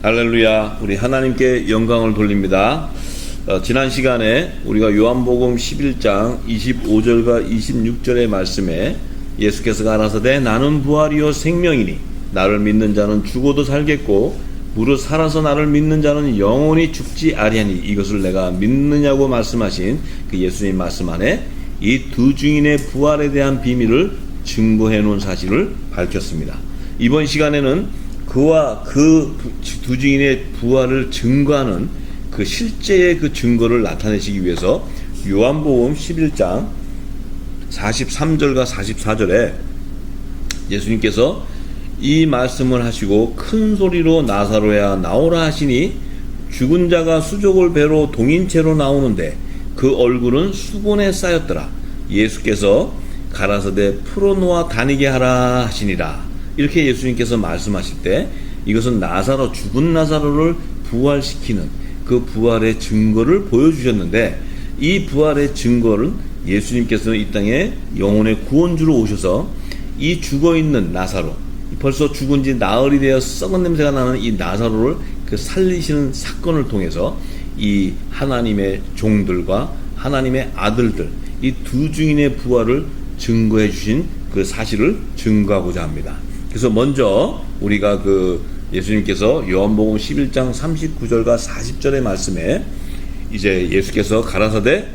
할렐루야. 우리 하나님께 영광을 돌립니다. 지난 시간에 우리가 요한복음 11장 25절과 26절의 말씀에 예수께서 가라사대 나는 부활이요 생명이니 나를 믿는 자는 죽어도 살겠고 무릇 살아서 나를 믿는 자는 영원히 죽지 아니하니 이것을 내가 믿느냐고 말씀하신 그 예수님 말씀 안에 이 두 증인의 부활에 대한 비밀을 증거해 놓은 사실을 밝혔습니다. 이번 시간에는 그와 그 두 증인의 부활을 증거하는 그 실제의 그 증거를 나타내시기 위해서 요한복음 11장 43절과 44절에 예수님께서 이 말씀을 하시고 큰 소리로 나사로야 나오라 하시니 죽은 자가 수족을 배로 동인체로 나오는데 그 얼굴은 수건에 쌓였더라. 예수께서 가라사대 풀어놓아 다니게 하라 하시니라. 이렇게 예수님께서 말씀하실 때 이것은 나사로, 죽은 나사로를 부활시키는 그 부활의 증거를 보여주셨는데, 이 부활의 증거는 예수님께서는 이 땅에 영혼의 구원주로 오셔서 이 죽어있는 나사로, 벌써 죽은 지 나흘이 되어 썩은 냄새가 나는 이 나사로를 그 살리시는 사건을 통해서 이 하나님의 종들과 하나님의 아들들, 이 두 증인의 부활을 증거해 주신 그 사실을 증거하고자 합니다. 그래서 먼저 우리가 그 예수님께서 요한복음 11장 39절과 40절의 말씀에 이제 예수께서 가라사대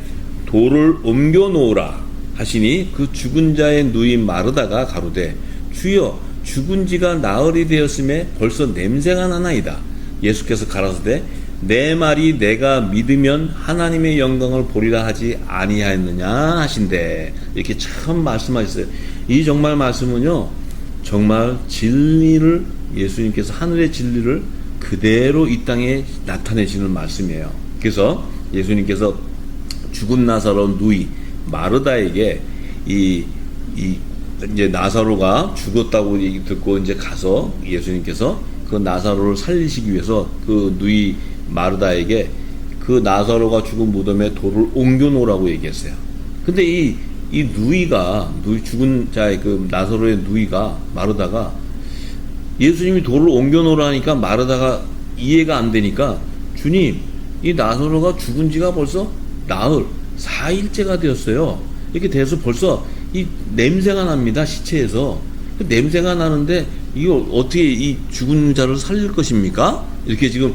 돌을 옮겨 놓으라 하시니 그 죽은 자의 누인 마르다가 가로되 주여 죽은 지가 나흘이 되었음에 벌써 냄새가 나나이다. 예수께서 가라사대 내 말이 내가 믿으면 하나님의 영광을 보리라 하지 아니하였느냐 하신대. 이렇게 참 말씀하셨어요. 이 정말 말씀은요, 정말 진리를, 예수님께서 하늘의 진리를 그대로 이 땅에 나타내시는 말씀이에요. 그래서 예수님께서 죽은 나사로 누이 마르다에게 이제 나사로가 죽었다고 얘기 듣고 이제 가서 예수님께서 그 나사로를 살리시기 위해서 그 누이 마르다에게 그 나사로가 죽은 무덤에 돌을 옮겨 놓으라고 얘기했어요. 근데 이 누이가, 죽은 자의 그 나사로의 누이가, 마르다가 예수님이 돌을 옮겨 놓으라니까 마르다가 이해가 안 되니까, 주님, 이 나사로가 죽은 지가 벌써 나흘, 4일째가 되었어요. 이렇게 돼서 벌써 이 냄새가 납니다, 시체에서. 그 냄새가 나는데 이거 어떻게 이 죽은 자를 살릴 것입니까? 이렇게 지금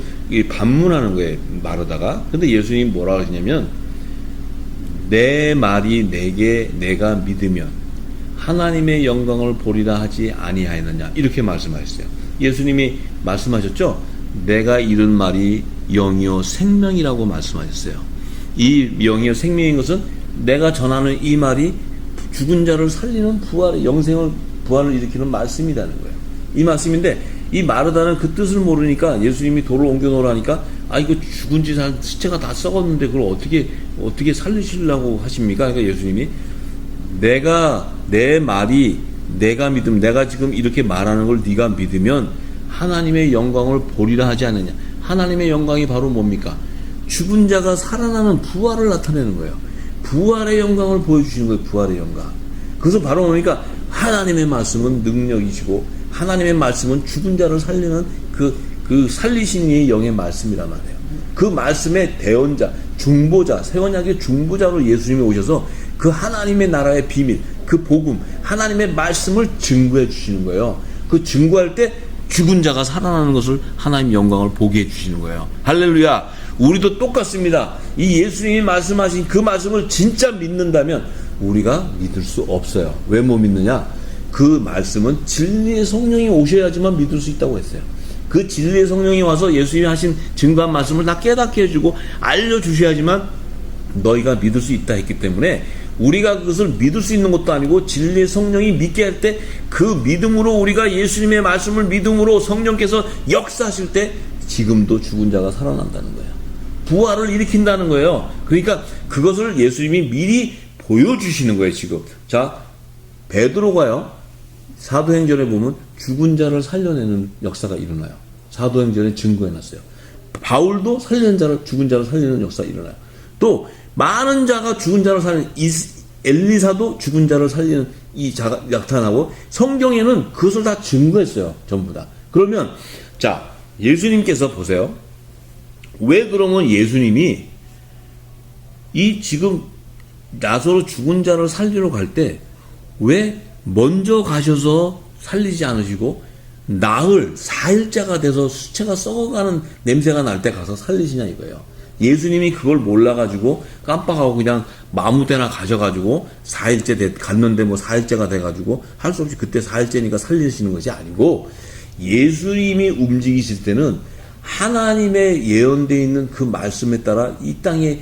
반문하는 거예요, 마르다가. 근데 예수님이 뭐라 하시냐면, 내 말이 내가 믿으면 하나님의 영광을 보리라 하지 아니하였느냐, 이렇게 말씀하셨어요. 예수님이 말씀하셨죠? 내가 이른 말이 영이요 생명이라고 말씀하셨어요. 이 영이요 생명인 것은 내가 전하는 이 말이 죽은 자를 살리는 부활의 부활을 일으키는 말씀이라는 거예요. 이 말씀인데, 이 마르다는 그 뜻을 모르니까 예수님이 돌을 옮겨 놓으라니까, 이거 죽은 지 시체가 다 썩었는데 그걸 어떻게 살리시려고 하십니까? 그러니까 예수님이 내 말이 내가 믿으면, 내가 지금 이렇게 말하는 걸 네가 믿으면 하나님의 영광을 보리라 하지 않느냐. 하나님의 영광이 바로 뭡니까? 죽은 자가 살아나는 부활을 나타내는 거예요. 부활의 영광을 보여주시는 거예요. 부활의 영광. 그래서 바로 뭡니까? 하나님의 말씀은 능력이시고 하나님의 말씀은 죽은 자를 살리는 그 살리신 이의 영의 말씀이란 말이에요. 그 말씀의 대언자, 중보자, 새 언약의 중보자로 예수님이 오셔서 그 하나님의 나라의 비밀, 그 복음, 하나님의 말씀을 증거해 주시는 거예요. 그 증거할 때 죽은 자가 살아나는 것을 하나님 영광을 보게 해 주시는 거예요. 할렐루야. 우리도 똑같습니다. 이 예수님이 말씀하신 그 말씀을 진짜 믿는다면 우리가 믿을 수 없어요. 왜 못 믿느냐? 그 말씀은 진리의 성령이 오셔야지만 믿을 수 있다고 했어요. 그 진리의 성령이 와서 예수님이 하신 증거한 말씀을 다 깨닫게 해주고 알려주셔야지만 너희가 믿을 수 있다 했기 때문에, 우리가 그것을 믿을 수 있는 것도 아니고 진리의 성령이 믿게 할 때 그 믿음으로, 우리가 예수님의 말씀을 믿음으로 성령께서 역사하실 때 지금도 죽은 자가 살아난다는 거예요. 부활을 일으킨다는 거예요. 그러니까 그것을 예수님이 미리 보여주시는 거예요, 지금. 자, 베드로가요, 사도행전에 보면 죽은 자를 살려내는 역사가 일어나요. 사도행전에 증거해놨어요. 바울도 죽은 자를 살리는 역사가 일어나요. 또 많은 자가 죽은 자를 살리는 엘리사도 죽은 자를 살리는 이 자가 나타나고, 성경에는 그것을 다 증거했어요. 전부 다. 그러면 자, 예수님께서 보세요. 왜 그러면 예수님이 이 지금 나사로 죽은 자를 살리러 갈 때 왜 먼저 가셔서 살리지 않으시고 나흘 4일째가 돼서 수체가 썩어가는 냄새가 날 때 가서 살리시냐 이거예요. 예수님이 그걸 몰라가지고 깜빡하고 그냥 아무 데나 가셔가지고 4일째 갔는데 뭐 4일째가 돼가지고 할 수 없이 그때 4일째니까 살리시는 것이 아니고, 예수님이 움직이실 때는 하나님의 예언되어 있는 그 말씀에 따라 이 땅에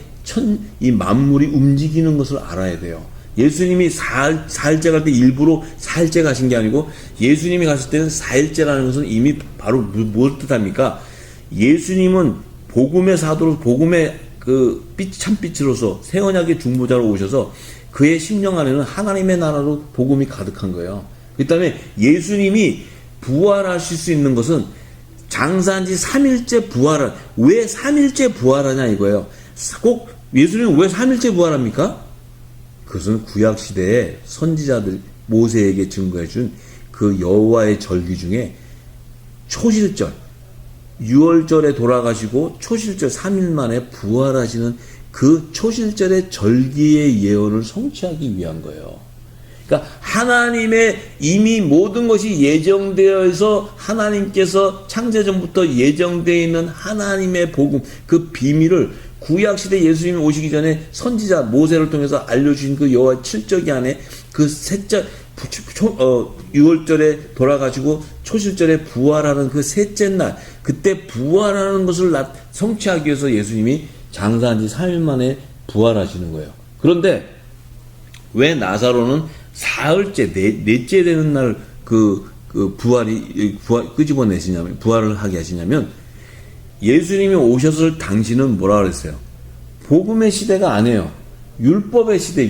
이 만물이 움직이는 것을 알아야 돼요. 예수님이 4일째 갈 때 일부러 4일째 가신 게 아니고, 예수님이 갔을 때는 4일째라는 것은 이미 바로 무엇을 뜻합니까? 예수님은 복음의 사도로, 복음의 그 참빛으로서 새 언약의 중보자로 오셔서 그의 심령 안에는 하나님의 나라로 복음이 가득한 거예요. 그 다음에 예수님이 부활하실 수 있는 것은 장사한 지 3일째 부활을, 왜 3일째 부활하냐 이거예요. 꼭 예수님은 왜 3일째 부활합니까? 그것은 구약시대에 선지자들 모세에게 증거해준 그 여호와의 절기 중에 초실절, 6월절에 돌아가시고 초실절 3일 만에 부활하시는 그 초실절의 절기의 예언을 성취하기 위한 거예요. 그러니까 하나님의 이미 모든 것이 예정되어서 하나님께서 창세전부터 예정되어 있는 하나님의 복음, 그 비밀을 구약시대 예수님이 오시기 전에 선지자 모세를 통해서 알려주신 그 여호와의 칠절기 안에 그 셋째 6월절에 돌아가시고 초실절에 부활하는 그 셋째 날, 그때 부활하는 것을 성취하기 위해서 예수님이 장사한 지 3일 만에 부활하시는 거예요. 그런데 왜 나사로는 사흘째, 넷째 되는 날 부활 끄집어내시냐면, 부활을 하게 하시냐면, 예수님이 오셨을 당시는 뭐라 그랬어요? 복음의 시대가 아니에요. 율법의 시대.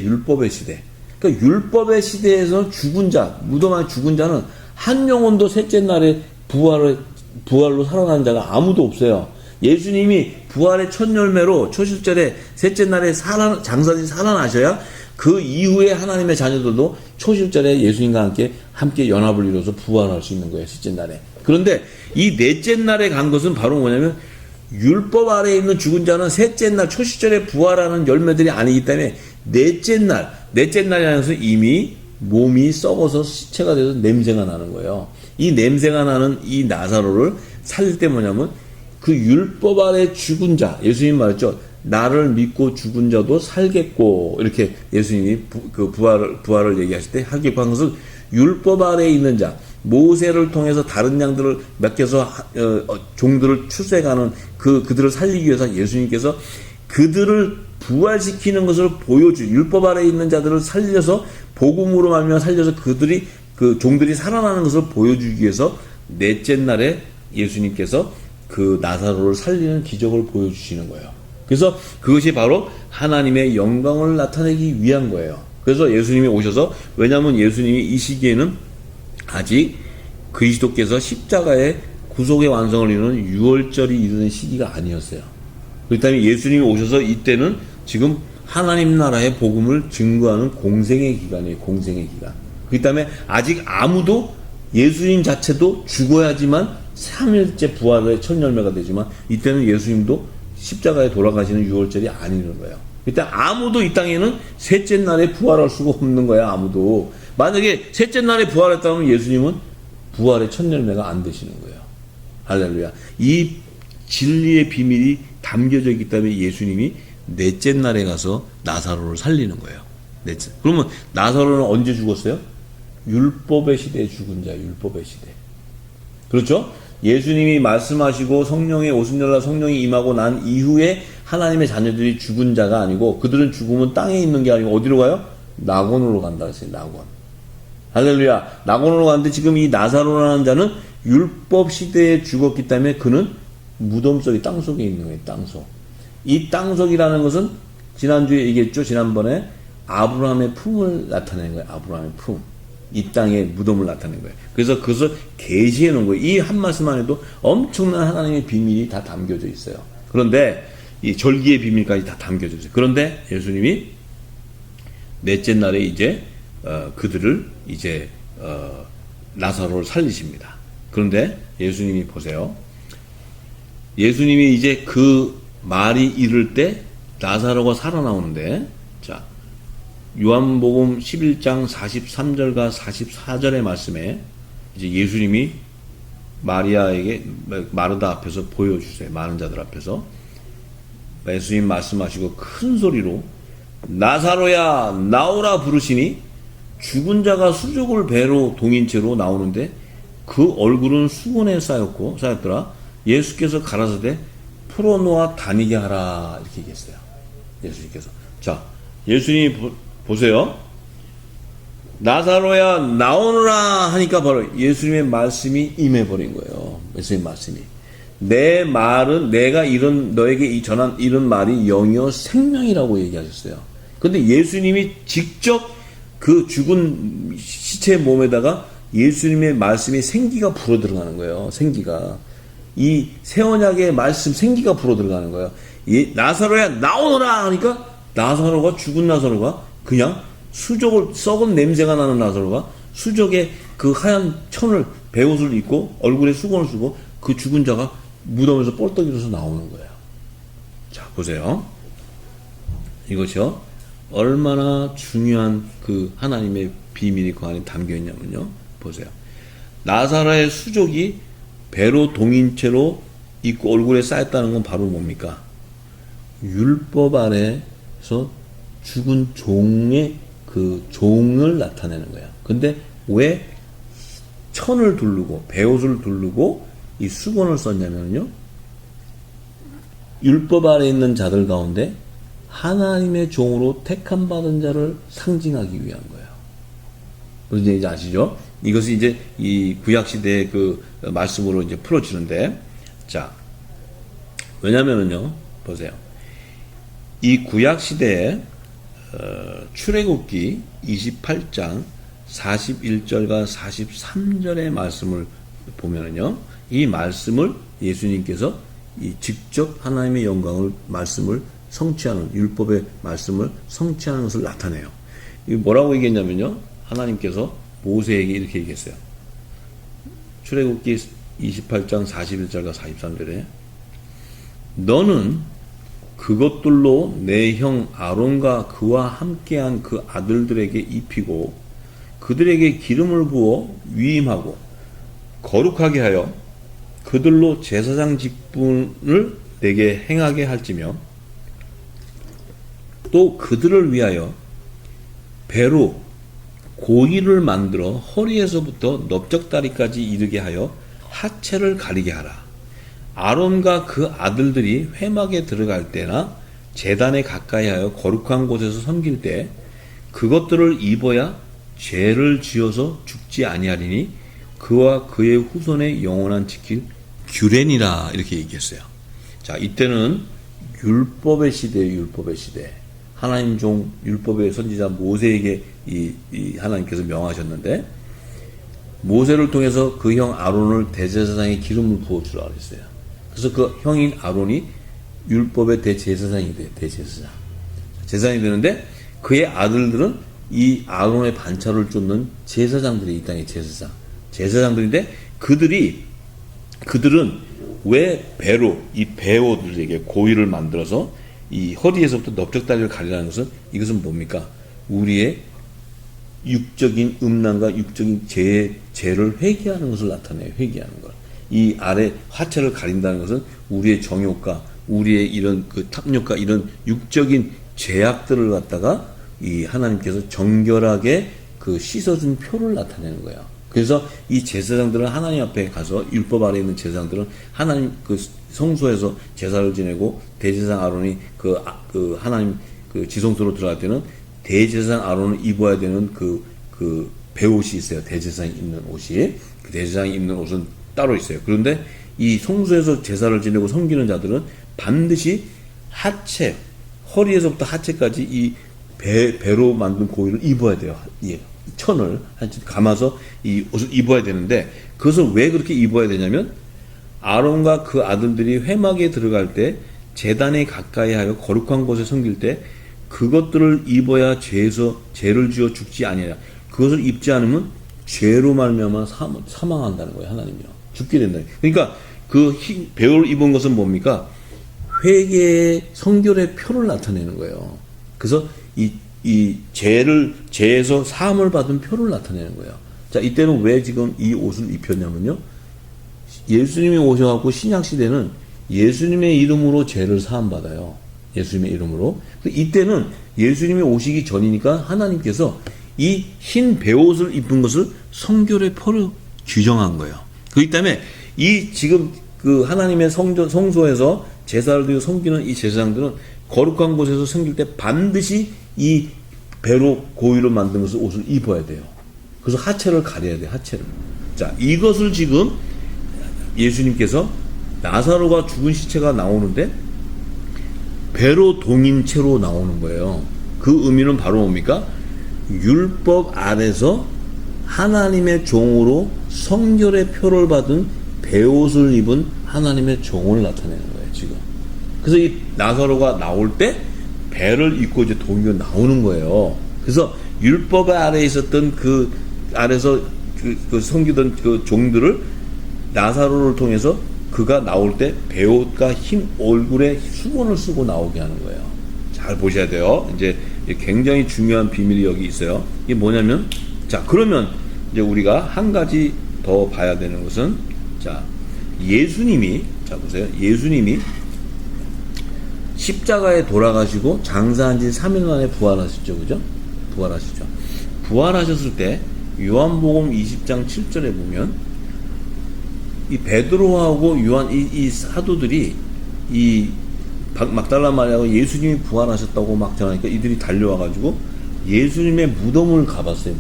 그러니까 율법의 시대에서 죽은 자, 무덤 안에 죽은 자는 한 영혼도 셋째 날에 부활로 살아난 자가 아무도 없어요. 예수님이 부활의 첫 열매로 초실절에 셋째 날에 장사지 살아나셔야 그 이후에 하나님의 자녀들도 초실절에 예수님과 함께 연합을 이루어서 부활할 수 있는 거예요. 셋째 날에. 그런데 이 넷째 날에 간 것은 바로 뭐냐면, 율법 아래에 있는 죽은 자는 셋째 날 초실절에 부활하는 열매들이 아니기 때문에 넷째 날이라는 것은 이미 몸이 썩어서 시체가 돼서 냄새가 나는 거예요. 이 냄새가 나는 이 나사로를 살릴 때 뭐냐면, 그 율법 아래 죽은 자, 예수님 말했죠. 나를 믿고 죽은 자도 살겠고, 이렇게 예수님이 부활을 얘기하실 때 하겠고 한 것은, 율법 아래에 있는 자, 모세를 통해서 다른 양들을 맡겨서 종들을 출세가는 그들을 살리기 위해서 예수님께서 그들을 부활시키는 것을 율법 아래에 있는 자들을 살려서 복음으로 말미암아 살려서 그들이 그 종들이 살아나는 것을 보여주기 위해서 넷째 날에 예수님께서 그 나사로를 살리는 기적을 보여주시는 거예요. 그래서 그것이 바로 하나님의 영광을 나타내기 위한 거예요. 그래서 예수님이 오셔서, 왜냐하면 예수님이 이 시기에는 아직 그리스도께서 십자가의 구속의 완성을 이루는 6월절이 이르는 시기가 아니었어요. 그렇기 때문에 예수님이 오셔서 이때는 지금 하나님 나라의 복음을 증거하는 공생의 기간이에요. 공생의 기간. 그렇기 때문에 아직 아무도, 예수님 자체도 죽어야지만 3일째 부활의 첫 열매가 되지만, 이때는 예수님도 십자가에 돌아가시는 6월절이 아니는 거예요. 일단 아무도 이 땅에는 셋째 날에 부활할 수가 없는 거야. 아무도. 만약에 셋째 날에 부활했다면 예수님은 부활의 첫 열매가 안 되시는 거예요. 할렐루야. 이 진리의 비밀이 담겨져 있기 때문에 예수님이 넷째 날에 가서 나사로를 살리는 거예요. 넷째. 그러면 나사로는 언제 죽었어요? 율법의 시대에 죽은 자예요. 율법의 시대. 그렇죠? 예수님이 말씀하시고 성령의 오순절날 성령이 임하고 난 이후에 하나님의 자녀들이 죽은 자가 아니고, 그들은 죽으면 땅에 있는 게 아니고 어디로 가요? 낙원으로 간다 했어요. 낙원. 할렐루야. 낙원으로 가는데 지금 이 나사로라는 자는 율법 시대에 죽었기 때문에 그는 무덤 속에, 땅 속에 있는 거예요. 땅속. 이 땅속이라는 것은 지난주에 얘기했죠. 지난번에 아브라함의 품을 나타낸 거예요. 아브라함의 품. 이 땅에 무덤을 나타낸 거예요. 그래서 그것을 계시해 놓은 거예요. 이 한 말씀만 해도 엄청난 하나님의 비밀이 다 담겨져 있어요. 그런데 이 절기의 비밀까지 다 담겨져 있어요. 그런데 예수님이 넷째 날에 이제 그들을 나사로를 살리십니다. 그런데 예수님이 보세요. 예수님이 이제 그 말이 이를 때 나사로가 살아나오는데, 자, 요한복음 11장 43절과 44절의 말씀에 이제 예수님이 마리아에게 마르다 앞에서 보여주세요. 많은 자들 앞에서 예수님 말씀하시고 큰 소리로 나사로야 나오라 부르시니 죽은 자가 수족을 배로 동인 채로 나오는데 그 얼굴은 수건에 쌓였더라. 예수께서 가라사대 풀어놓아 다니게 하라 이렇게 얘기했어요. 예수님께서. 자, 예수님이 보세요. 나사로야 나오너라 하니까 바로 예수님의 말씀이 임해버린 거예요. 예수님의 말씀이. 내 말은 내가 너에게 전한 이런 말이 영이요 생명이라고 얘기하셨어요. 근데 예수님이 직접 그 죽은 시체의 몸에다가 예수님의 말씀이 생기가 불어 들어가는 거예요. 생기가. 이 새 언약의 말씀 생기가 불어 들어가는 거예요. 나사로야 나오너라 하니까 나사로가 죽은 나사로가 그냥 수족을 썩은 냄새가 나는 나사로가 수족에 그 하얀 천을 베옷을 입고 얼굴에 수건을 쓰고 그 죽은 자가 무덤에서 뻘떡 일어서 나오는 거예요. 자, 보세요. 이것이요. 얼마나 중요한 그 하나님의 비밀이 그 안에 담겨 있냐면요. 보세요. 나사로의 수족이 배로 동인채로 있고 얼굴에 쌓였다는 건 바로 뭡니까? 율법 아래서 죽은 종의 그 종을 나타내는 거예요. 근데 왜 천을 두르고 베옷을 두르고 이 수건을 썼냐면요. 율법 아래 있는 자들 가운데 하나님의 종으로 택함 받은 자를 상징하기 위한 거예요. 무슨 얘기인지 아시죠? 이것이 이제 이 구약 시대의 그 말씀으로 이제 풀어지는데, 자, 왜냐면은요, 보세요. 이 구약 시대에 출애굽기 28장 41절과 43절의 말씀을 보면은요, 이 말씀을 예수님께서 이 직접 하나님의 영광을 말씀을 성취하는 율법의 말씀을 성취하는 것을 나타내요. 이 뭐라고 얘기했냐면요, 하나님께서 모세에게 이렇게 얘기했어요. 출애굽기 28장 41절과 43절에 너는 그것들로 내 형 아론과 그와 함께한 그 아들들에게 입히고 그들에게 기름을 부어 위임하고 거룩하게 하여 그들로 제사장 직분을 내게 행하게 할지며 또 그들을 위하여 배로 고이를 만들어 허리에서부터 넓적다리까지 이르게 하여 하체를 가리게 하라. 아론과 그 아들들이 회막에 들어갈 때나 제단에 가까이 하여 거룩한 곳에서 섬길 때 그것들을 입어야 죄를 지어서 죽지 아니하리니 그와 그의 후손의 영원한 지킬 규례니라 이렇게 얘기했어요. 자, 이때는 율법의 시대예요. 율법의 시대. 하나님 종 율법의 선지자 모세에게 이 하나님께서 명하셨는데 모세를 통해서 그 형 아론을 대제사장의 기름을 부어주라 그랬어요. 그래서 그 형인 아론이 율법의 대제사장이 돼요. 대제사장. 제사장이 되는데 그의 아들들은 이 아론의 반차를 쫓는 제사장들이 이 땅의 제사장들인데 그들은 왜 배로 이 배옷들에게 고위를 만들어서 이 허리에서부터 넓적다리를 가리라는 것은 이것은 뭡니까? 우리의 육적인 음란과 육적인 죄를 회개하는 것을 나타내요. 회개하는 것. 이 아래 하체를 가린다는 것은 우리의 정욕과 우리의 이런 그 탐욕과 이런 육적인 죄악들을 갖다가 이 하나님께서 정결하게 그 씻어준 표를 나타내는 거예요. 그래서 이 제사장들은 하나님 앞에 가서 율법 아래 있는 제사장들은 하나님 그 성소에서 제사를 지내고 대제사장 아론이 그 하나님 그 지성소로 들어갈 때는 대제사장 아론을 입어야 되는 그 배옷이 있어요. 대제사장이 입는 옷이. 그 대제사장이 입는 옷은 따로 있어요. 그런데 이 성소에서 제사를 지내고 섬기는 자들은 반드시 하체, 허리에서부터 하체까지 이 배로 만든 고위를 입어야 돼요. 예. 천을 감아서 이 옷을 입어야 되는데 그것을 왜 그렇게 입어야 되냐면 아론과 그 아들들이 회막에 들어갈 때 제단에 가까이 하여 거룩한 곳에 섬길 때 그것들을 입어야 죄를 지어 죽지 아니하라. 그것을 입지 않으면 죄로 말미암아 사망한다는 거예요. 하나님이요. 죽게 된다. 그러니까 그 배옷을 입은 것은 뭡니까? 회개의 성결의 표를 나타내는 거예요. 그래서 이 죄에서 사함을 받은 표를 나타내는 거예요. 자, 이때는 왜 지금 이 옷을 입혔냐면요. 예수님이 오셔갖고 신약시대는 예수님의 이름으로 죄를 사함받아요. 예수님의 이름으로. 이때는 예수님이 오시기 전이니까 하나님께서 이 흰 베옷을 입은 것을 성결의 표로 규정한 거예요. 그렇기 때문에 이 지금 그 하나님의 성소에서 제사를 드리고 섬기는 이 제사장들은 거룩한 곳에서 섬길 때 반드시 이 배로 고위로 만든 것을 옷을 입어야 돼요. 그래서 하체를 가려야 돼요. 하체를. 자, 이것을 지금 예수님께서 나사로가 죽은 시체가 나오는데 배로 동인 채로 나오는 거예요. 그 의미는 바로 뭡니까? 율법 아래서 하나님의 종으로 성결의 표를 받은 베옷을 입은 하나님의 종을 나타내는 거예요, 지금. 그래서 이 나사로가 나올 때 배를 입고 이제 동이가 나오는 거예요. 그래서 율법 아래에 있었던 그 아래서 그 섬기던 그 종들을 나사로를 통해서 그가 나올 때 베옷과 흰 얼굴에 수건을 쓰고 나오게 하는 거예요. 잘 보셔야 돼요. 이제 굉장히 중요한 비밀이 여기 있어요. 이게 뭐냐면, 자, 그러면 이제 우리가 한 가지 더 봐야 되는 것은, 자, 예수님이, 자, 보세요. 예수님이 십자가에 돌아가시고 장사한 지 3일 만에 부활하셨죠. 그죠? 부활하시죠. 부활하셨을 때 요한복음 20장 7절에 보면 이 베드로하고 요한 이 사도들이 이 막달라 마리아가 예수님이 부활하셨다고 막 전하니까 이들이 달려와가지고 예수님의 무덤을 가봤어요.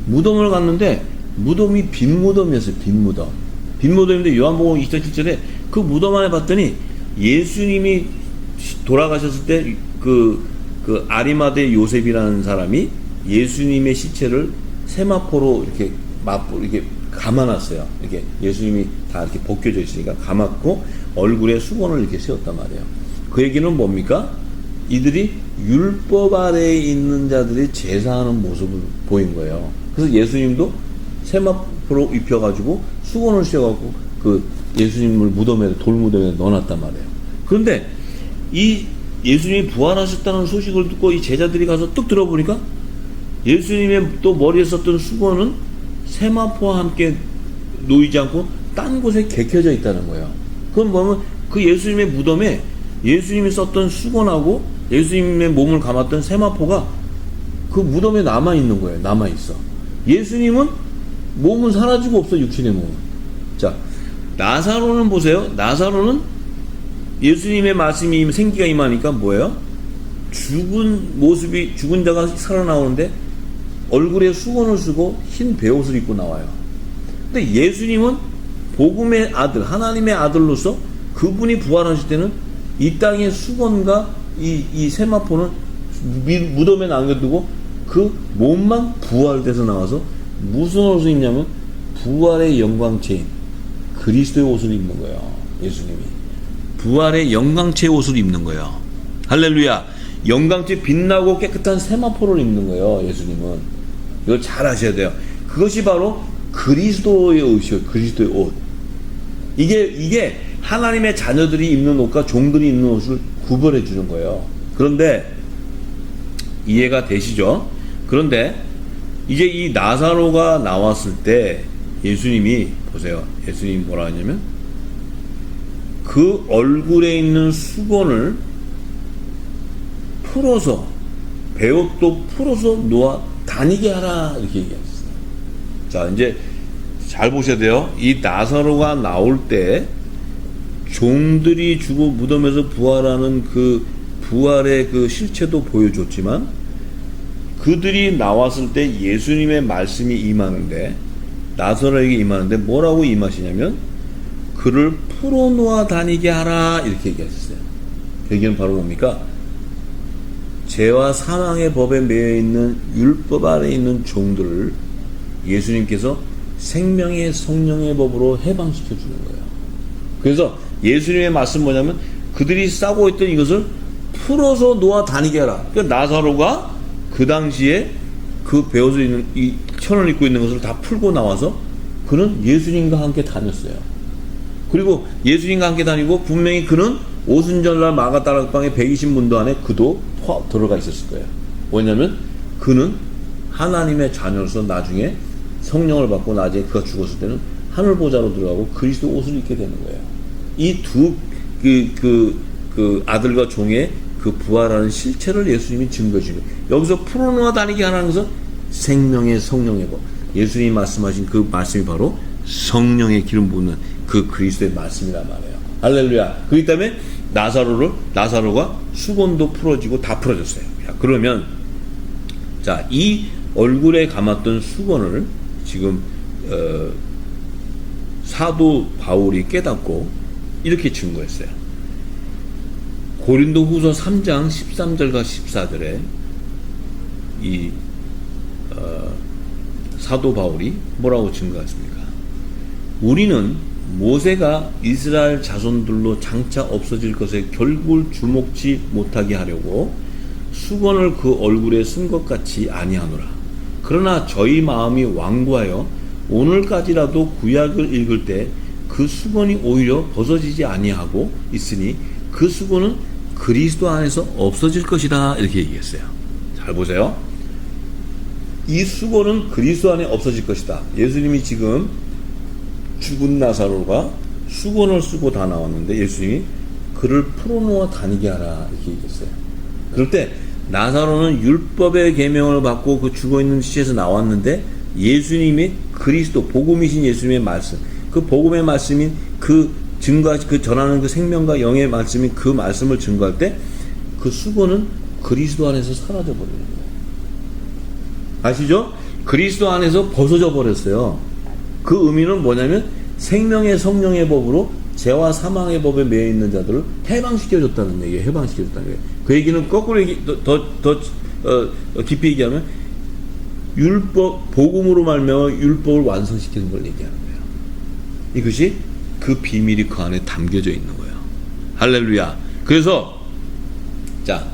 무덤을 갔는데 무덤이 빈 무덤이었어요. 빈 무덤인데 요한복음 20장 7절에 그 무덤 안에 봤더니 예수님이 돌아가셨을 때 그 아리마대 요셉이라는 사람이 예수님의 시체를 세마포로 이렇게 감아놨어요. 이렇게 예수님이 다 이렇게 벗겨져 있으니까 감았고 얼굴에 수건을 이렇게 세웠단 말이에요. 그 얘기는 뭡니까? 이들이 율법 아래에 있는 자들이 제사하는 모습을 보인 거예요. 그래서 예수님도 세마포로 입혀가지고 수건을 씌워갖고 그 예수님을 돌무덤에 넣어놨단 말이에요. 그런데 이 예수님이 부활하셨다는 소식을 듣고 이 제자들이 가서 뚝 들어보니까 예수님의 또 머리에 썼던 수건은 세마포와 함께 놓이지 않고 딴 곳에 개켜져 있다는 거예요. 그럼 뭐냐면 그 예수님의 무덤에 예수님이 썼던 수건하고 예수님의 몸을 감았던 세마포가 그 무덤에 남아있는 거예요. 남아있어. 예수님은 몸은 사라지고 없어. 육신의 몸은. 자, 나사로는 보세요. 나사로는 예수님의 말씀이 생기가 임하니까 뭐예요? 죽은 자가 살아나오는데 얼굴에 수건을 쓰고 흰 베옷을 입고 나와요. 근데 예수님은 복음의 아들, 하나님의 아들로서 그분이 부활하실 때는 이 땅의 수건과 이 세마포는 무덤에 남겨두고 그 몸만 부활돼서 나와서 무슨 옷을 입냐면 부활의 영광체인 그리스도의 옷을 입는 거예요. 예수님이 부활의 영광체 옷을 입는 거예요. 할렐루야. 영광체 빛나고 깨끗한 세마포를 입는 거예요. 예수님은. 이걸 잘 아셔야 돼요. 그것이 바로 그리스도의 옷이에요. 그리스도의 옷. 이게 하나님의 자녀들이 입는 옷과 종들이 입는 옷을 구별해 주는 거예요. 그런데 이해가 되시죠? 그런데 이제 이 나사로가 나왔을 때 예수님이 보세요. 예수님이 뭐라 하냐면 그 얼굴에 있는 수건을 풀어서 베옷도 풀어서 놓아 다니게 하라 이렇게 얘기했어요. 자, 이제 잘 보셔야 돼요. 이 나사로가 나올 때 종들이 죽어 무덤에서 부활하는 그 부활의 그 실체도 보여줬지만 그들이 나왔을 때 예수님의 말씀이 임하는데 나사로에게 임하는데 뭐라고 임하시냐면 그를 풀어놓아 다니게 하라 이렇게 얘기하셨어요. 그 얘기는 바로 뭡니까? 죄와 사망의 법에 매여 있는 율법 아래에 있는 종들을 예수님께서 생명의 성령의 법으로 해방시켜 주는 거예요. 그래서 예수님의 말씀 뭐냐면 그들이 싸고 있던 이것을 풀어서 놓아 다니게 하라. 그러니까 나사로가 그 당시에 그 베옷을 입는 이 천을 입고 있는 것을 다 풀고 나와서 그는 예수님과 함께 다녔어요. 그리고 예수님과 함께 다니고 분명히 그는 오순절날 마가다락방에 120문도 안에 그도 들어가 있었을 거예요. 왜냐하면 그는 하나님의 자녀로서 나중에 성령을 받고 나중에 그가 죽었을 때는 하늘 보좌로 들어가고 그리스도 옷을 입게 되는 거예요. 이 두 아들과 종의 그 부활하는 실체를 예수님이 증거해 주는 거예요. 여기서 풀어놓아 다니게 하는 것은 생명의 성령의 법. 예수님이 말씀하신 그 말씀이 바로 성령의 기름 붓는 그 그리스도의 말씀이란 말이에요. 할렐루야. 그렇기 때문에 나사로가 수건도 풀어지고 다 풀어졌어요. 자, 그러면 자, 이 얼굴에 감았던 수건을 지금 사도 바울이 깨닫고 이렇게 증거했어요. 고린도후서 3장 13절과 14절에 이 사도 바울이 뭐라고 증거했습니까? 우리는 모세가 이스라엘 자손들로 장차 없어질 것에 결국을 주목지 못하게 하려고 수건을 그 얼굴에 쓴 것 같이 아니하노라. 그러나 저희 마음이 완고하여 오늘까지라도 구약을 읽을 때 그 수건이 오히려 벗어지지 아니하고 있으니 그 수건은 그리스도 안에서 없어질 것이다. 이렇게 얘기했어요. 잘 보세요. 이 수건은 그리스도 안에 없어질 것이다. 예수님이 지금 죽은 나사로가 수건을 쓰고 다 나왔는데 예수님이 그를 풀어놓아 다니게 하라 이렇게 얘기했어요. 그럴 때 나사로는 율법의 계명을 받고 그 죽어있는 시체에서 나왔는데 예수님이 그리스도 복음이신 예수님의 말씀, 그 복음의 말씀인 그 전하는 그 생명과 영의 말씀인 그 말씀을 증거할 때 그 수건은 그리스도 안에서 사라져 버리는 거예요. 아시죠? 그리스도 안에서 벗어져 버렸어요. 그 의미는 뭐냐면 생명의 성령의 법으로 죄와 사망의 법에 매여 있는 자들을 해방시켜줬다는 얘기예요. 해방시켜줬다는 거예요. 그 얘기는 거꾸로 더 깊이 얘기하면 율법, 복음으로 말미암아 율법을 완성시키는 걸 얘기하는 거예요. 이것이 그 비밀이 그 안에 담겨져 있는 거예요. 할렐루야. 그래서 자,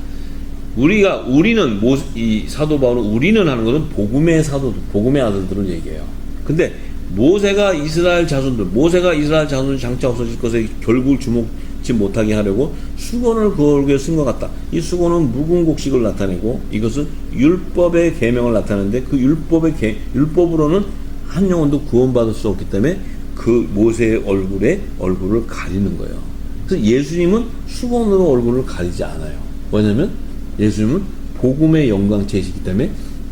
우리는 이 사도 바울은 우리는 하는 것은 복음의 아들들을 얘기해요. 근데 모세가 이스라엘 자손들 장차 없어질 것에 결국을 주목지 못하게 하려고 수건을 그 얼굴에 쓴 것 같다. 이 수건은 묵은 곡식을 나타내고 이것은 율법의 계명을 나타내는데 그 율법으로는 한 영혼도 구원받을 수 없기 때문에 그 모세의 얼굴을 가리는 거예요. 그래서 예수님은 수건으로 얼굴을 가리지 않아요. 왜냐하면 예수님은 복음의 영광체이시기 때문에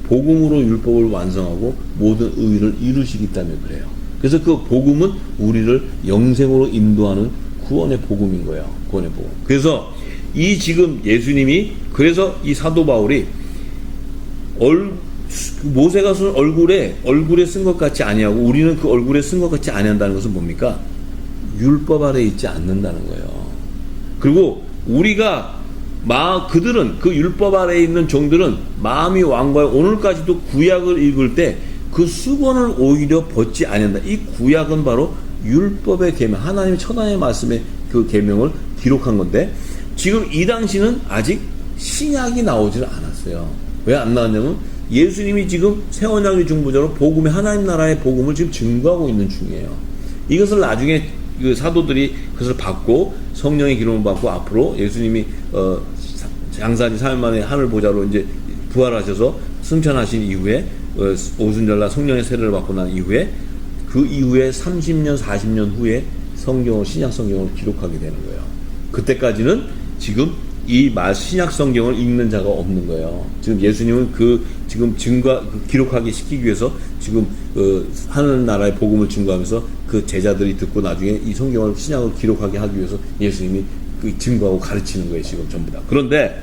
복음으로 율법을 완성하고 모든 의를 이루시기 때문에 그래요. 그래서 그 복음은 우리를 영생으로 인도하는 구원의 복음인 거예요. 구원의 복음. 그래서 이 지금 예수님이 그래서 이 사도 바울이 모세가 쓴 얼굴에 쓴 것 같이 아니하고 우리는 그 얼굴에 쓴 것 같이 아니한다는 것은 뭡니까? 율법 아래 있지 않는다는 거예요. 그리고 그들은 그 율법 아래에 있는 종들은 마음이 완고하여 오늘까지도 구약을 읽을 때 그 수건을 오히려 벗지 아니한다. 이 구약은 바로 율법의 계명, 하나님의 천하의 말씀의 그 계명을 기록한 건데 지금 이 당시는 아직 신약이 나오지는 않았어요. 왜 안 나왔냐면 예수님이 지금 새 언약의 중보자로 복음의 하나님 나라의 복음을 지금 증거하고 있는 중이에요. 이것을 나중에 그 사도들이 그것을 받고 성령의 기름을 받고 앞으로 예수님이 장사지 3일 만에 하늘 보좌로 이제 부활하셔서 승천하신 이후에 오순절날 성령의 세례를 받고 난 이후에 그 이후에 30년 40년 후에 신약 성경을 기록하게 되는 거예요. 그때까지는 지금 이 신약 성경을 읽는 자가 없는 거예요. 지금 예수님은 지금 기록하게 시키기 위해서 지금 하늘 나라의 복음을 증거하면서 그 제자들이 듣고 나중에 이 성경을 신약을 기록하게 하기 위해서 예수님이 증거하고 가르치는 거예요. 지금 전부 다. 그런데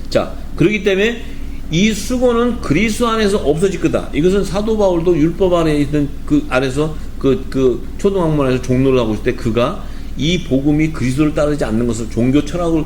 자, 그렇기 때문에 이 수고는 그리스도 안에서 없어질 거다. 이것은 사도 바울도 율법 안에 있던 그 안에서 그 초등학문에서 종로를 하고 있을 때 그가 이 복음이 그리스도를 따르지 않는 것을 종교 철학을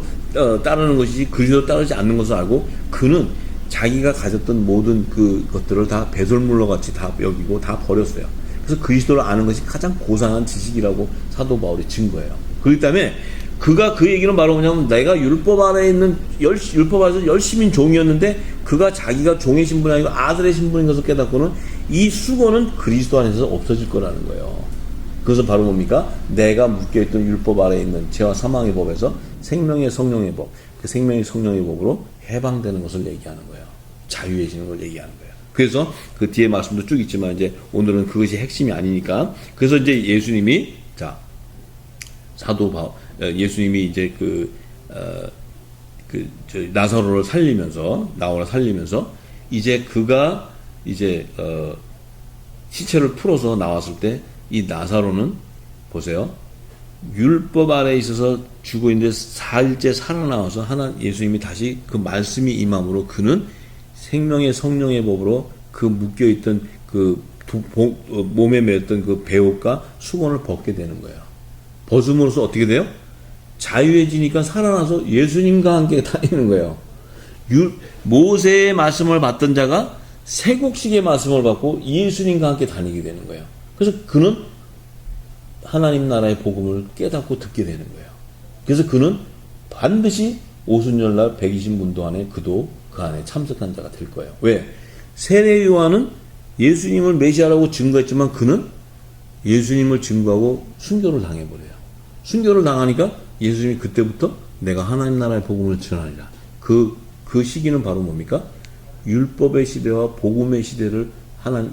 따르는 것이지 그리스도를 따르지 않는 것을 알고 그는 자기가 가졌던 모든 그 것들을 다 배설물로 같이 다 여기고 다 버렸어요. 그래서 그리스도를 아는 것이 가장 고상한 지식이라고 사도 바울이 증거해요. 그렇기 때문에 그가 그 얘기는 바로 뭐냐면 내가 율법 안에 있는 율법 안에서 열심인 종이었는데 그가 자기가 종의 신분이 아니고 아들의 신분인 것을 깨닫고는 이 수고는 그리스도 안에서 없어질 거라는 거예요. 그것은 바로 뭡니까? 내가 묶여있던 율법 아래에 있는 죄와 사망의 법에서 생명의 성령의 법, 그 생명의 성령의 법으로 해방되는 것을 얘기하는 거예요. 자유해지는 걸 얘기하는 거예요. 그래서 그 뒤에 말씀도 쭉 있지만 이제 오늘은 그것이 핵심이 아니니까. 그래서 이제 예수님이 예수님이 이제 나사로를 살리면서 이제 그가 이제 시체를 풀어서 나왔을 때 이 나사로는 보세요. 율법 아래에 있어서 죽어 있는데 4일째 살아나와서 예수님이 다시 그 말씀이 임함으로 그는 생명의 성령의 법으로 그 묶여있던 몸에 매었던 그 배옷과 수건을 벗게 되는 거예요. 벗음으로써 어떻게 돼요? 자유해지니까 살아나서 예수님과 함께 다니는 거예요. 모세의 말씀을 받던 자가 세곡식의 말씀을 받고 예수님과 함께 다니게 되는 거예요. 그래서 그는 하나님 나라의 복음을 깨닫고 듣게 되는 거예요. 그래서 그는 반드시 오순절날 120문도 안에 그도 그 안에 참석한 자가 될 거예요. 왜? 세례 요한은 예수님을 메시아라고 증거했지만 그는 예수님을 증거하고 순교를 당해버려요. 순교를 당하니까 예수님이 그때부터 내가 하나님 나라의 복음을 전하리라. 그 시기는 바로 뭡니까? 율법의 시대와 복음의 시대를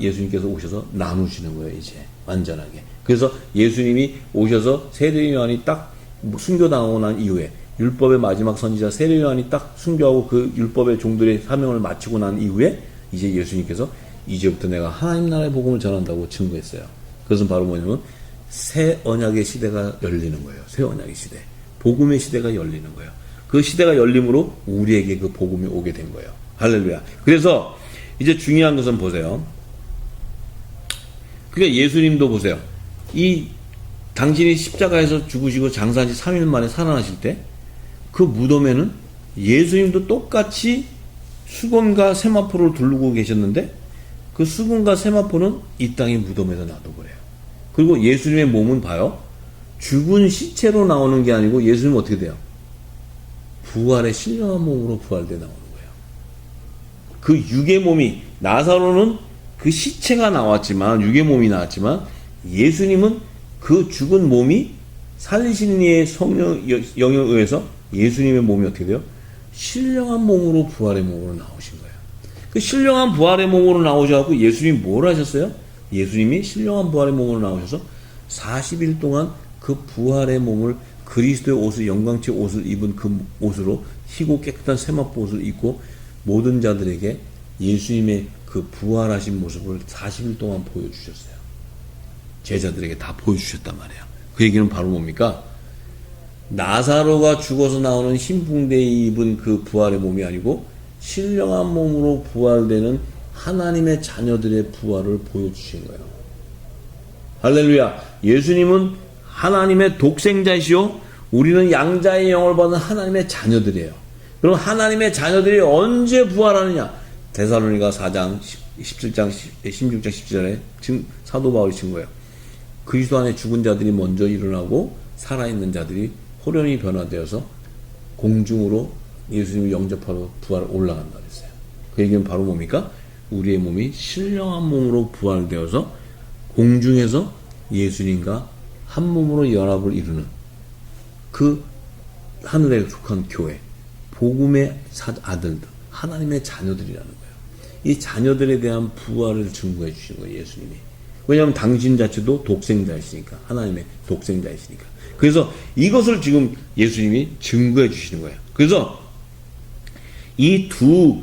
예수님께서 오셔서 나누시는 거예요. 이제 완전하게. 그래서 예수님이 오셔서 세례 요한이 딱 순교당하고 난 이후에 율법의 마지막 선지자 세례 요한이 딱 순교하고 그 율법의 종들의 사명을 마치고 난 이후에 이제 예수님께서 이제부터 내가 하나님 나라의 복음을 전한다고 증거했어요. 그것은 바로 뭐냐면 새 언약의 시대가 열리는 거예요. 새 언약의 시대. 복음의 시대가 열리는 거예요. 그 시대가 열림으로 우리에게 그 복음이 오게 된 거예요. 할렐루야. 그래서 이제 중요한 것은 보세요. 그러니까 예수님도 보세요. 당신이 십자가에서 죽으시고 장사한 지 3일 만에 살아나실 때 그 무덤에는 예수님도 똑같이 수건과 세마포를 두르고 계셨는데 그 수건과 세마포는 이 땅의 무덤에서 놔둬버려요. 그리고 예수님의 몸은 봐요. 죽은 시체로 나오는 게 아니고 예수님은 어떻게 돼요? 부활의 신령한 몸으로 부활돼 나오는 거예요. 그 육의 몸이 나사로는 그 시체가 나왔지만 육의 몸이 나왔지만 예수님은 그 죽은 몸이 살리시는 이의 성령 영에 의해서 예수님의 몸이 어떻게 돼요? 신령한 몸으로 부활의 몸으로 나오신 거예요. 그 신령한 부활의 몸으로 나오셔서 예수님이 뭘 하셨어요? 예수님이 신령한 부활의 몸으로 나오셔서 40일 동안 그 부활의 몸을 그리스도의 옷을 영광의 옷을 입은 그 옷으로 희고 깨끗한 세마포 옷을 입고 모든 자들에게 예수님의 그 부활하신 모습을 40일 동안 보여주셨어요. 제자들에게 다 보여주셨단 말이에요. 그 얘기는 바로 뭡니까? 나사로가 죽어서 나오는 흰 붕대 입은 그 부활의 몸이 아니고 신령한 몸으로 부활되는 하나님의 자녀들의 부활을 보여주신 거예요. 할렐루야. 예수님은 하나님의 독생자이시오 우리는 양자의 영을 받은 하나님의 자녀들이에요. 그럼 하나님의 자녀들이 언제 부활하느냐? 데살로니가 4장 17장 16장 17절에 사도 바울이 친 거예요. 그리스도 안에 죽은 자들이 먼저 일어나고 살아있는 자들이 호련히 변화되어서 공중으로 예수님을 영접하러 부활 올라간다 그랬어요. 그 얘기는 바로 뭡니까? 우리의 몸이 신령한 몸으로 부활되어서 공중에서 예수님과 한 몸으로 연합을 이루는 그 하늘에 속한 교회, 복음의 아들들, 하나님의 자녀들이라는 거예요. 이 자녀들에 대한 부활을 증거해 주신 거예요, 예수님이. 왜냐하면 당신 자체도 독생자이시니까, 하나님의 독생자이시니까. 그래서 이것을 지금 예수님이 증거해 주시는 거예요. 그래서 이 두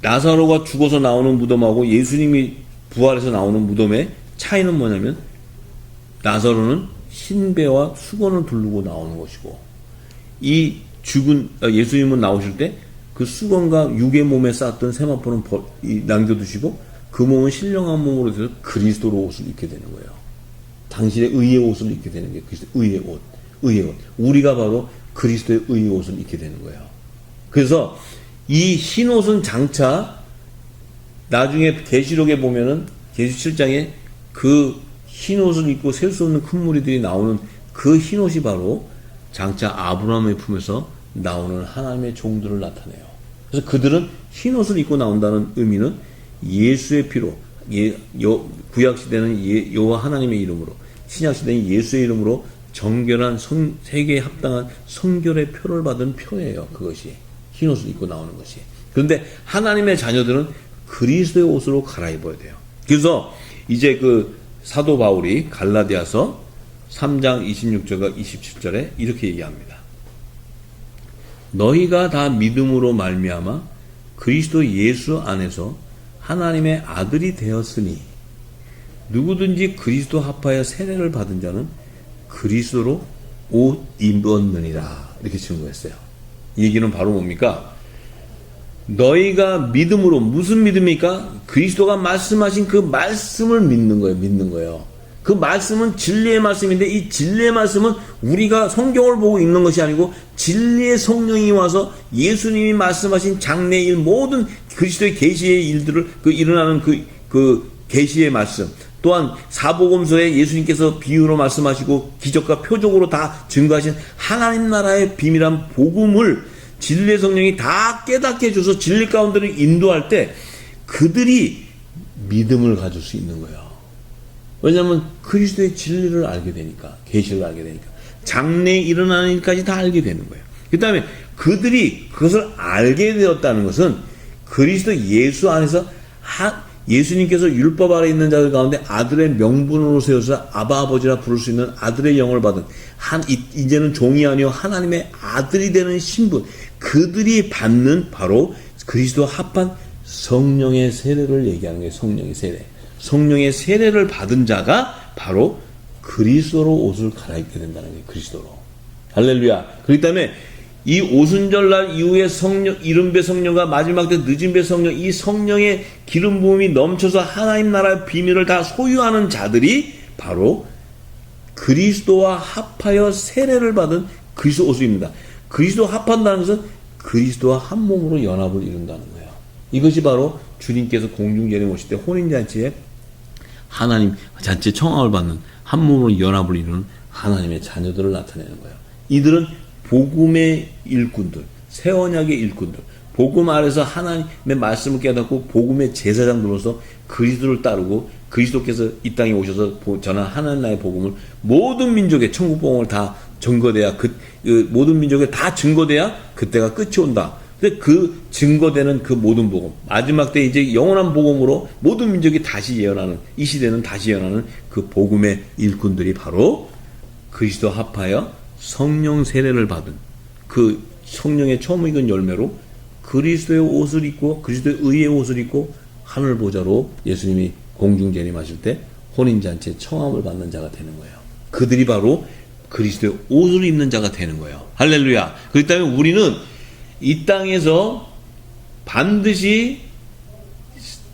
나사로가 죽어서 나오는 무덤하고 예수님이 부활해서 나오는 무덤의 차이는 뭐냐면 나사로는 흰배와 수건을 두르고 나오는 것이고 이 죽은 예수님은 나오실 때 그 수건과 육의 몸에 쌓았던 세마포는 남겨두시고 그 몸은 신령한 몸으로 돼서 그리스도로 옷을 입게 되는 거예요. 당신의 의의 옷을 입게 되는 게 그리스도의 의의 옷. 우리가 바로 그리스도의 의의 옷을 입게 되는 거예요. 그래서 이 흰 옷은 장차 나중에 계시록에 보면은 계시 7장에 그 흰 옷을 입고 셀 수 없는 큰 무리들이 나오는 그 흰 옷이 바로 장차 아브라함의 품에서 나오는 하나님의 종들을 나타내요. 그래서 그들은 흰 옷을 입고 나온다는 의미는 예수의 피로 구약 시대는 여호와 하나님의 이름으로 신약 시대는 예수의 이름으로 정결한 세계에 합당한 성결의 표를 받은 표예요. 그것이 흰 옷을 입고 나오는 것이. 그런데 하나님의 자녀들은 그리스도의 옷으로 갈아입어야 돼요. 그래서 이제 그 사도 바울이 갈라디아서 3장 26절과 27절에 이렇게 얘기합니다. 너희가 다 믿음으로 말미암아 그리스도 예수 안에서 하나님의 아들이 되었으니 누구든지 그리스도 합하여 세례를 받은 자는 그리스도로 옷 입었느니라. 이렇게 증거했어요. 이 얘기는 바로 뭡니까? 너희가 믿음으로, 무슨 믿음입니까? 그리스도가 말씀하신 그 말씀을 믿는 거예요. 그 말씀은 진리의 말씀인데 이 진리의 말씀은 우리가 성경을 보고 읽는 것이 아니고 진리의 성령이 와서 예수님이 말씀하신 장래일 모든 그리스도의 계시의 일들을 일어나는 그 계시의 말씀, 또한 사복음서에 예수님께서 비유로 말씀하시고 기적과 표적으로 다 증거하신 하나님 나라의 비밀한 복음을 진리의 성령이 다 깨닫게 해줘서 진리 가운데로 인도할 때 그들이 믿음을 가질 수 있는 거예요. 왜냐하면 그리스도의 진리를 알게 되니까, 계시를 알게 되니까, 장래에 일어나는 일까지 다 알게 되는 거예요. 그 다음에 그들이 그것을 알게 되었다는 것은 그리스도 예수 안에서 예수님께서 율법 아래 있는 자들 가운데 아들의 명분으로 세워서 아바 아버지라 부를 수 있는 아들의 영을 받은 이제는 종이 아니요 하나님의 아들이 되는 신분, 그들이 받는 바로 그리스도 합한 성령의 세례를 얘기하는 거예요. 성령의 세례. 성령의 세례를 받은 자가 바로 그리스도로 옷을 갈아입게 된다는 거예요. 그리스도로. 할렐루야. 그렇기 때문에 이 오순절날 이후에 성령, 이른배 성령과 마지막 때 늦은배 성령, 이 성령의 기름 부음이 넘쳐서 하나님 나라의 비밀을 다 소유하는 자들이 바로 그리스도와 합하여 세례를 받은 그리스도 옷을 입는다. 그리스도 합한다는 것은 그리스도와 한 몸으로 연합을 이룬다는 거예요. 이것이 바로 주님께서 공중전에 오실 때 혼인잔치에 하나님 잔치에 청함을 받는 한 몸으로 연합을 이루는 하나님의 자녀들을 나타내는 거예요. 이들은 복음의 일꾼들, 새 언약의 일꾼들, 복음 아래서 하나님의 말씀을 깨닫고 복음의 제사장들로서 그리스도를 따르고 그리스도께서 이 땅에 오셔서 전한 하나님 나라의 복음을 모든 민족의 천국 복음을 다 증거돼야 모든 민족에 다 증거돼야 그때가 끝이 온다. 근데 그 증거되는 그 모든 복음, 마지막 때 이제 영원한 복음으로 모든 민족이 다시 예언하는, 이 시대는 다시 예언하는 그 복음의 일꾼들이 바로 그리스도 합하여 성령 세례를 받은 그 성령의 처음 익은 열매로 그리스도의 옷을 입고 그리스도의 의의 옷을 입고 하늘 보좌로 예수님이 공중 재림하실 때 혼인잔치에 청함을 받는 자가 되는 거예요. 그들이 바로 그리스도의 옷을 입는 자가 되는 거예요. 할렐루야. 그렇기 때문에 우리는 이 땅에서 반드시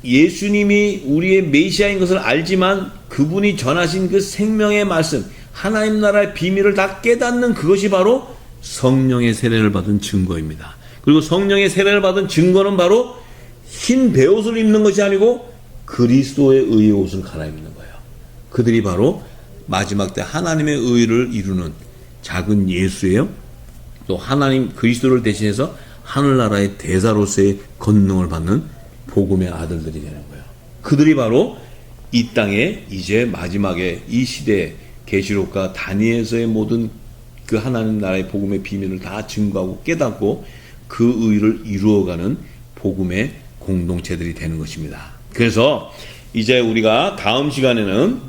예수님이 우리의 메시아인 것을 알지만 그분이 전하신 그 생명의 말씀, 하나님 나라의 비밀을 다 깨닫는 그것이 바로 성령의 세례를 받은 증거입니다. 그리고 성령의 세례를 받은 증거는 바로 흰 베옷을 입는 것이 아니고 그리스도의 의의 옷을 갈아입는 거예요. 그들이 바로 마지막 때 하나님의 의를 이루는 작은 예수예요. 또 하나님 그리스도를 대신해서 하늘나라의 대사로서의 권능을 받는 복음의 아들들이 되는 거예요. 그들이 바로 이 땅에 이제 마지막에 이 시대에 계시록과 다니엘서의 모든 그 하나님 나라의 복음의 비밀을 다 증거하고 깨닫고 그 의를 이루어가는 복음의 공동체들이 되는 것입니다. 그래서 이제 우리가 다음 시간에는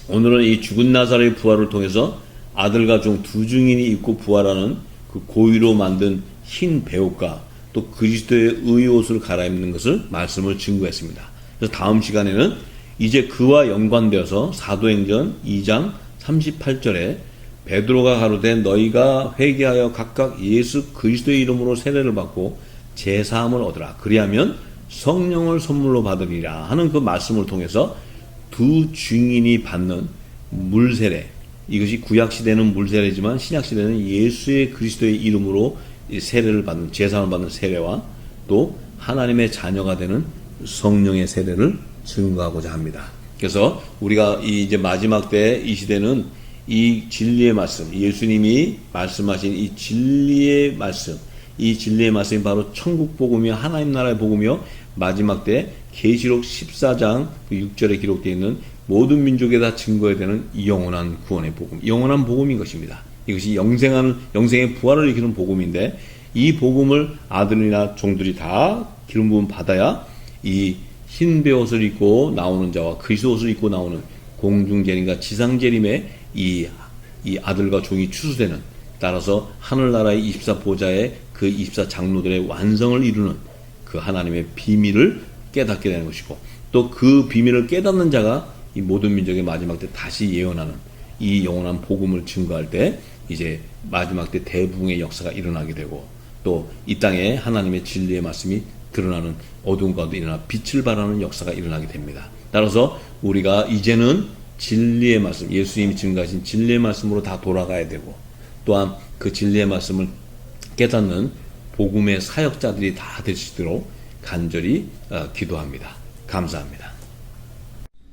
오늘은 이 죽은 나사로의 부활을 통해서 아들과 종 두 증인이 입고 부활하는 그 고의로 만든 흰 베옷과 또 그리스도의 의의 옷을 갈아입는 것을 말씀을 증거했습니다. 그래서 다음 시간에는 이제 그와 연관되어서 사도행전 2장 38절에 베드로가 가로되 너희가 회개하여 각각 예수 그리스도의 이름으로 세례를 받고 제사함을 얻으라. 그리하면 성령을 선물로 받으리라 하는 그 말씀을 통해서 두 증인이 받는 물세례, 이것이 구약시대는 물세례지만 신약시대는 예수의 그리스도의 이름으로 세례를 받는, 제사함을 받는 세례와 또 하나님의 자녀가 되는 성령의 세례를 증거하고자 합니다. 그래서 우리가 이제 마지막 때 이 시대는 이 진리의 말씀, 예수님이 말씀하신 이 진리의 말씀, 이 진리의 말씀이 바로 천국 복음이요 하나님 나라의 복음이요 마지막 때 계시록 14장 6절에 기록되어 있는 모든 민족에다 증거해야 되는 이 영원한 구원의 복음, 영원한 복음인 것입니다. 이것이 영생의 부활을 일으키는 복음인데, 이 복음을 아들이나 종들이 다 기름 부음 받아야 이 흰 베옷을 입고 나오는 자와 그리스도 옷을 입고 나오는 공중재림과 지상재림의 이 아들과 종이 추수되는, 따라서 하늘나라의 24보좌의 그 24장로들의 완성을 이루는 그 하나님의 비밀을 깨닫게 되는 것이고, 또 그 비밀을 깨닫는 자가 이 모든 민족의 마지막 때 다시 예언하는 이 영원한 복음을 증거할 때 이제 마지막 때 대부흥의 역사가 일어나게 되고, 또 이 땅에 하나님의 진리의 말씀이 드러나는 어두운 가운데 일어나 빛을 발하는 역사가 일어나게 됩니다. 따라서 우리가 이제는 진리의 말씀, 예수님이 증거하신 진리의 말씀으로 다 돌아가야 되고, 또한 그 진리의 말씀을 깨닫는 복음의 사역자들이 다 될 수 있도록 간절히 기도합니다. 감사합니다.